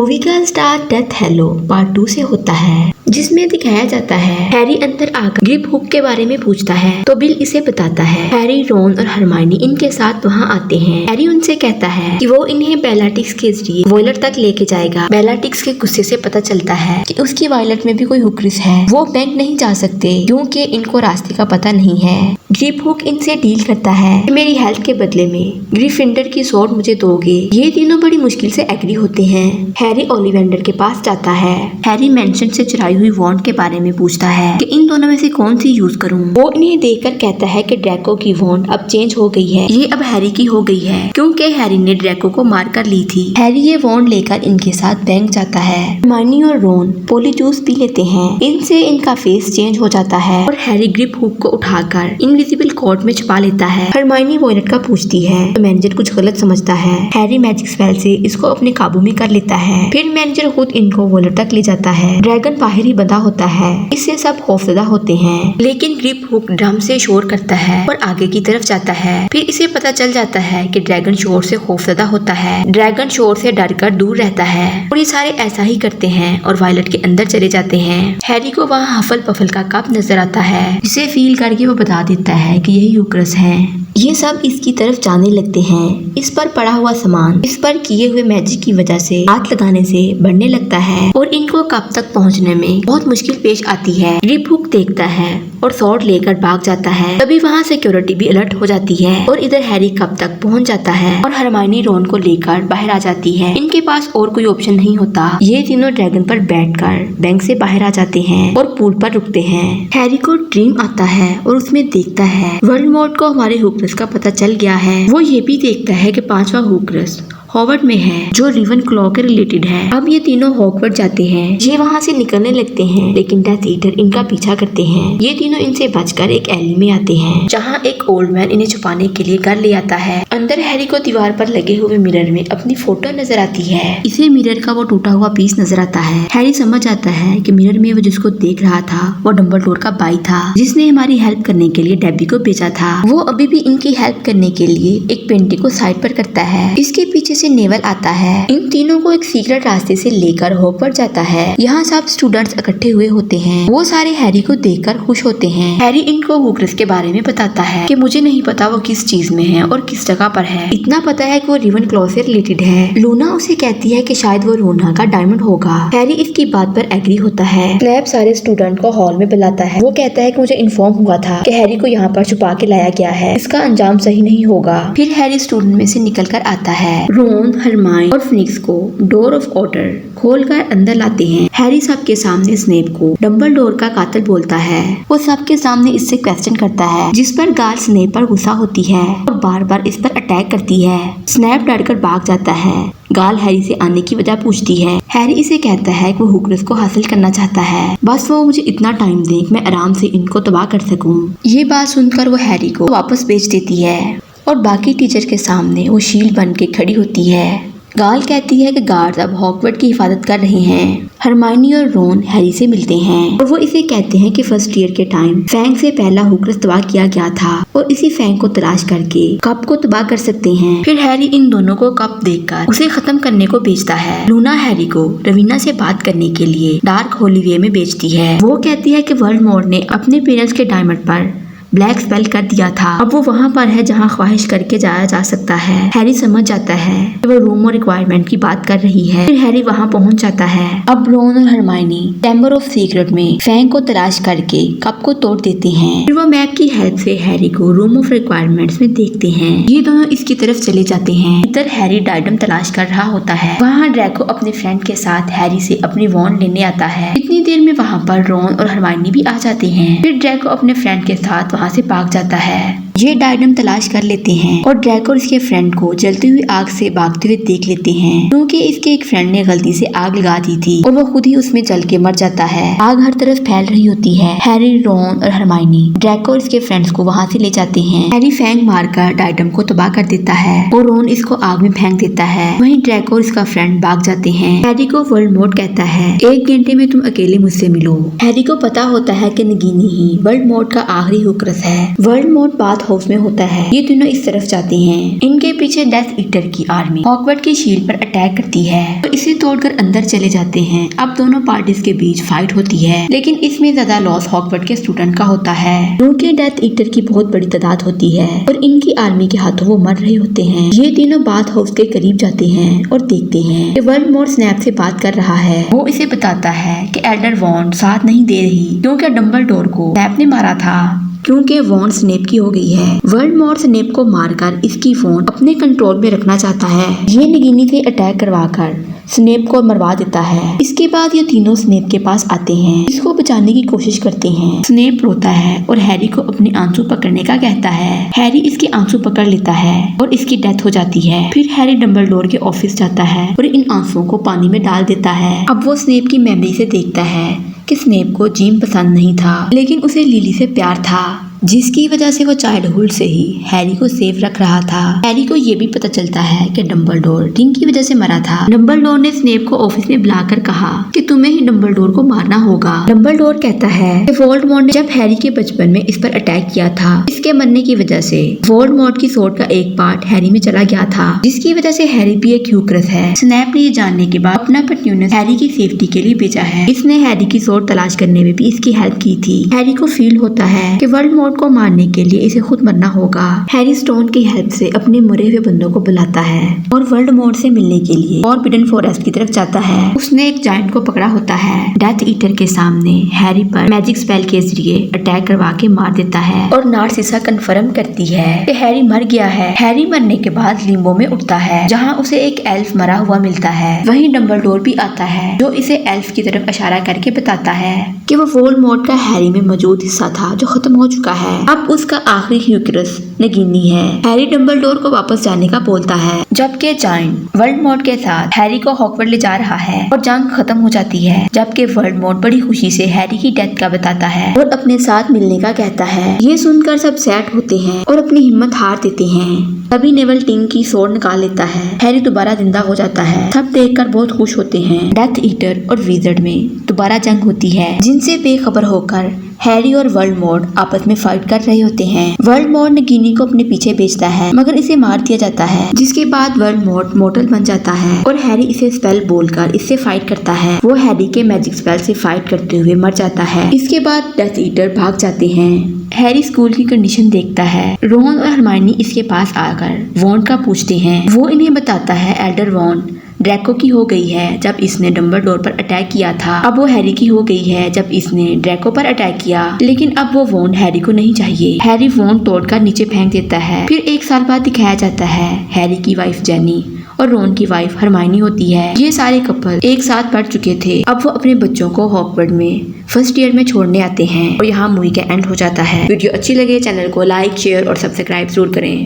Movie का start death hello part 2 से होता है, जिसमें दिखाया जाता है हैरी अंदर आकर ग्रिप हुक के बारे में पूछता है तो बिल इसे बताता है। हैरी, रॉन और हरमाइनी इनके साथ वहाँ आते हैं। हैरी उनसे कहता है कि वो इन्हें बेलाट्रिक्स के जरिए वॉयलेट तक लेके जाएगा। बेलाट्रिक्स के गुस्से से पता चलता है कि उसकी वॉयलेट में भी कोई हुक्रिस है। वो बैंक नहीं जा सकते क्योंकि इनको रास्ते का पता नहीं है। ग्रिप हुक इनसे डील करता है कि मेरी हेल्प के बदले में ग्रिफिंडर की स्वॉर्ड मुझे दोगे। ये तीनों बड़ी मुश्किल से एग्री होते हैं। हैरी ओलिवेंडर के पास जाता है। हैरी मेंशन से चुराई हुई वॉन्ड के बारे में पूछता है कि इन दोनों में से कौन सी यूज करूं। वो इन्हें देखकर कहता है कि ड्रैको की वॉन्ड अब चेंज हो गई है, ये अब हैरी की हो गई है क्योंकि हैरी ने ड्रैको को मार कर ली थी। हैरी ये वॉन्ड लेकर इनके साथ बैंक जाता है। हरमाइनी और रॉन पोली जूस पी लेते हैं। इनसे इनका फेस चेंज हो जाता है और हैरी ग्रिप हुक को उठाकर इनविजिबल कोर्ट में छुपा लेता है। हरमाइनी वॉयलेट का पूछती है तो मैनेजर कुछ गलत समझता है। हैरी मैजिक स्पेल से इसको अपने काबू में कर लेता है। फिर मैनेजर खुद इनको वॉयलेट तक ले जाता है। ड्रैगन बाहर ही बंधा होता है। इससे सब खौफजदा होते हैं, लेकिन ग्रिप हुक ड्रम से शोर करता है और आगे की तरफ जाता है। फिर इसे पता चल जाता है कि ड्रैगन शोर से खौफजदा होता है। ड्रैगन शोर से डरकर दूर रहता है और ये सारे ऐसा ही करते हैं और वॉयलेट के अंदर चले जाते हैं। हैरी को वहाँ हफल पफल का कप नजर आता है, जिसे फील करके वो बता देता है कि यही यूक्रेस है। ये सब इसकी तरफ जाने लगते हैं। इस पर पड़ा हुआ सामान इस पर किए हुए मैजिक की वजह से हाथ लगाने से बढ़ने लगता है और इनको कप तक पहुंचने में बहुत मुश्किल पेश आती है। ग्रिप हुक देखता है और स्वॉर्ड लेकर भाग जाता है। तभी वहाँ सिक्योरिटी भी अलर्ट हो जाती है और इधर हैरी कप तक पहुंच जाता है और हरमाइनी रॉन को लेकर बाहर आ जाती है। इनके पास और कोई ऑप्शन नहीं होता। ये तीनों ड्रैगन पर बैठकर बैंक से बाहर आ जाते हैं और पूल पर रुकते हैं। हैरी को ड्रीम आता है और उसमें देखता है वोल्डेमॉर्ट को हमारे हुक्रिस का पता चल गया है। वो ये भी देखता है कि 5वां हुक्रिस हॉगवर्ट्स में है जो रेवन क्लॉ के रिलेटेड है। अब ये तीनों हॉगवर्ट्स जाते हैं। ये वहाँ से निकलने लगते हैं, लेकिन डेथ ईटर इनका पीछा करते हैं। ये तीनों इनसे बचकर एक एली में आते हैं, जहाँ एक ओल्ड मैन इन्हें छुपाने के लिए घर ले आता है। अंदर हैरी को दीवार पर लगे हुए मिरर में अपनी फोटो नजर आती है। इसे मिरर का वो टूटा हुआ पीस नजर आता है। हैरी समझ आता है कि मिरर में वो जिसको देख रहा था वो डंबलडोर का भाई था, जिसने हमारी हेल्प करने के लिए डेबी को भेजा था। वो अभी भी इनकी हेल्प करने के लिए एक पेंटिंग को साइड पर करता है। इसके पीछे से नेवल आता है। इन तीनों को एक सीक्रेट रास्ते से लेकर हॉगवर्ट्स जाता है। यहाँ सब स्टूडेंट्स इकट्ठे हुए होते हैं। वो सारे हैरी को देखकर खुश होते हैं। हैरी इनको हुक्रिस के बारे में बताता है कि मुझे नहीं पता वो किस चीज में है और किस जगह पर है। इतना पता है कि वो रेवन क्लॉ से रिलेटेड है। लूना उसे कहती है कि शायद वो रोना का डायमंड होगा। हैरी इसकी बात पर एग्री होता है। स्नैप सारे स्टूडेंट को हॉल में बुलाता है। वो कहता है कि मुझे इन्फॉर्म हुआ था कि हैरी को यहाँ पर छुपा के लाया गया है। इसका अंजाम सही नहीं होगा। फिर हैरी स्टूडेंट में से निकल कर आता है। रॉन, हरमाइनी और फिनिक्स को डोर ऑफ ऑर्डर खोलकर अंदर लाते हैं। हैरी सबके सामने स्नेप को डंबलडोर का कातिल बोलता है। वो सबके सामने इससे क्वेश्चन करता है, जिस पर गाल स्नेप पर गुस्सा होती है और बार बार इस पर अटैक करती है। स्नेप डरकर भाग जाता है। गाल हैरी से आने की वजह पूछती है। हैरी इसे कहता है कि वो हुक्रिस को हासिल करना चाहता है, बस वो मुझे इतना टाइम दे कि मैं आराम से इनको तबाह कर सकूं। ये बात सुनकर वो हैरी को वापस भेज देती है और बाकी टीचर के सामने वो शील्ड बन के खड़ी होती है। गाल कहती है कि गार्ड्स अब हॉगवर्ट्स की हिफाजत कर रहे हैं। हरमाइनी और रॉन हैरी से मिलते हैं और वो इसे कहते हैं कि फर्स्ट ईयर के टाइम फैंग से पहला हुक्रिस तबाह किया गया था और इसी फैंग को तलाश करके कप को तबाह कर सकते हैं। फिर हैरी इन दोनों को कप देखकर उसे खत्म करने को भेजता है। लूना हैरी को रवीना से बात करने के लिए डार्क होलीवे में भेजती है। वो कहती है कि वोल्डेमॉर्ट ने अपने पेरेंट्स के डायमंड पर ब्लैक स्पेल कर दिया था। अब वो वहाँ पर है जहाँ ख्वाहिश करके जाया जा सकता है। हैरी समझ जाता है कि वो रूम और रिक्वायरमेंट की बात कर रही है। फिर हैरी वहाँ पहुँच जाता है। अब रॉन और हरमाइनी चैम्बर ऑफ सीक्रेट में फैंग को तलाश करके कप को तोड़ देते हैं। फिर वो मैप की हेल्प से हैरी को रूम ऑफ रिक्वायरमेंट्स में देखते हैं। ये दोनों इसकी तरफ चले जाते हैं। इधर हैरी डायडम तलाश कर रहा होता है। वहाँ ड्रैको अपने फ्रेंड के साथ हैरी से अपनी वॉन्ड लेने आता है। इतनी देर में वहाँ पर रॉन और हरमाइनी भी आ जाते हैं। फिर ड्रैको अपने फ्रेंड के साथ वहाँ से भाग जाता है। ये डायडम तलाश कर लेते हैं और ड्रैको और इसके फ्रेंड को जलती हुई आग से भागते हुए देख लेते हैं, क्योंकि इसके एक फ्रेंड ने गलती से आग लगा दी थी और वो खुद ही उसमें जल के मर जाता है। आग हर तरफ फैल रही होती है। हैरी, रॉन और हरमाइनी ड्रैको और इसके फ्रेंड्स को वहाँ से ले जाते हैं। हैरी फैंग मारकर डायडम को तबाह कर देता है और रॉन इसको आग में फेंक देता है। वहीं ड्रैको और इसका फ्रेंड भाग जाते हैं। हैरी को वोल्डेमॉर्ट कहता है, 1 घंटे में तुम अकेले मुझसे मिलो। हैरी को पता होता है कि नगीनी ही वोल्डेमॉर्ट का आखिरी हुक्रिस है। वोल्डेमॉर्ट बात हाउस में होता है। ये दोनों इस तरफ जाते हैं। इनके पीछे डेथ ईटर की आर्मी हॉगवर्ट्स की शील्ड पर अटैक करती है तो इसे तोड़कर अंदर चले जाते हैं। अब दोनों पार्टीज के बीच फाइट होती है, लेकिन इसमें ज्यादा लॉस हॉगवर्ट्स के स्टूडेंट का होता है क्योंकि डेथ ईटर की बहुत बड़ी तादाद होती है और इनकी आर्मी के हाथों वो मर रहे होते हैं। ये तीनों बाथ हाउस के करीब जाते हैं और देखते हैं कि वोल्डेमॉर्ट स्नैप से बात कर रहा है। वो इसे बताता है कि एल्डर वॉन्ड साथ नहीं दे रही क्योंकि डंबलडोर को स्नैप ने मारा था क्योंकि वॉन्ड स्नेप की हो गई है। वोल्डेमॉर्ट स्नेप को मारकर इसकी वॉन्ड अपने कंट्रोल में रखना चाहता है। ये नगीनी से अटैक करवाकर स्नेप को मरवा देता है। इसके बाद ये तीनों स्नेप के पास आते हैं, इसको बचाने की कोशिश करते हैं। स्नेप रोता है और हैरी को अपने आंसू पकड़ने का कहता है। हैरी इसके आंसू पकड़ लेता है और इसकी डेथ हो जाती है। फिर हैरी डंबलडोर के ऑफिस जाता है और इन आंसुओं को पानी में डाल देता है। अब वो स्नेप की मेमोरी से देखता है कि स्नेप को जिम पसंद नहीं था, लेकिन उसे लिली से प्यार था, जिसकी वजह से वो चाइल्डहुड से ही हैरी को सेफ रख रहा था। हैरी को ये भी पता चलता है कि डंबलडोर रिंग की वजह से मरा था। डंबलडोर ने स्नेप को ऑफिस में बुलाकर कहा कि तुम्हें ही डंबलडोर को मारना होगा। डंबलडोर कहता है कि वोल्डेमॉर्ट ने जब हैरी के बचपन में इस पर अटैक किया था, इसके मरने की वजह से वोल्डेमॉर्ट की सोर्ड का एक पार्ट हैरी में चला गया था, जिसकी वजह से हैरी भी एक ह्यूक्रस है। स्नैप ने ये जानने के बाद अपना पेट्यूनस हैरी की सेफ्टी के लिए भेजा है। इसने हैरी की सोर्ड तलाश करने में भी इसकी हेल्प की थी। हैरी को फील होता है कि वोल्डेमॉर्ट को मारने के लिए इसे खुद मरना होगा। हैरी स्टोन की हेल्प से अपने मरे हुए बंदों को बुलाता है और वोल्डेमॉर्ट से मिलने के लिए फॉरबिडन फॉरेस्ट की तरफ जाता है। उसने एक जायंट को पकड़ा होता है। डेथ ईटर के सामने हैरी पर मैजिक स्पेल के जरिए अटैक करवा के मार देता है और नार्सिसा कंफर्म करती है कि हैरी मर गया है। हैरी मरने के बाद लिम्बो में उठता है, जहाँ उसे एक एल्फ मरा हुआ मिलता है। वहीं डंबलडोर भी आता है, जो इसे एल्फ की तरफ इशारा करके बताता है कि वो वोल्डेमॉर्ट का हैरी में मौजूद हिस्सा था जो खत्म हो चुका है। अब उसका आखिरी ह्यूक्रस नगीनी है। हैरी डंबलडोर को वापस जाने का बोलता है, जबकि जायंट वोल्डेमॉर्ट के साथ हैरी को हॉगवर्ट्स ले जा रहा है और जंग खत्म हो जाती है। जबकि वोल्डेमॉर्ट बड़ी खुशी से हैरी की डेथ का बताता है और अपने साथ मिलने का कहता है। ये सुनकर सब सैड होते हैं और अपनी हिम्मत हार देते हैं। तभी नेवल टिंग की सोर्ड निकाल लेता है। हैरी दोबारा जिंदा हो जाता है। सब देखकर बहुत खुश होते हैं। डेथ ईटर और विज़ार्ड में दोबारा जंग होती है, जिनसे बेखबर होकर हैरी और वोल्डेमॉर्ट आपस में फाइट कर रहे होते हैं। वोल्डेमॉर्ट नगीनी को अपने पीछे भेजता है, मगर इसे मार दिया जाता है, जिसके बाद वोल्डेमॉर्ट मोर्टल बन जाता है और हैरी इसे स्पेल बोलकर इससे फाइट करता है। वो हैरी के मैजिक स्पेल से फाइट करते हुए मर जाता है। इसके बाद डेथ ईटर भाग जाते हैं। हैरी स्कूल की कंडीशन देखता है। रोन और हरमाइनी इसके पास आकर वॉन्ड का पूछते हैं। वो इन्हें बताता है एल्डर वॉन्ड ड्रैको की हो गई है जब इसने डंबलडोर पर अटैक किया था। अब वो हैरी की हो गई है जब इसने ड्रैको पर अटैक किया, लेकिन अब वो वॉन्ड हैरी को नहीं चाहिए। हैरी वॉन्ड तोड़कर नीचे फेंक देता है। फिर एक साल बाद दिखाया जाता है हैरी की वाइफ जेनी और रोन की वाइफ हरमाइनी होती है। ये सारे कपल एक साथ पढ़ चुके थे। अब वो अपने बच्चों को हॉगवर्ट्स में फर्स्ट ईयर में छोड़ने आते हैं और यहाँ मूवी का एंड हो जाता है। वीडियो अच्छी लगे चैनल को लाइक शेयर और सब्सक्राइब जरूर करें।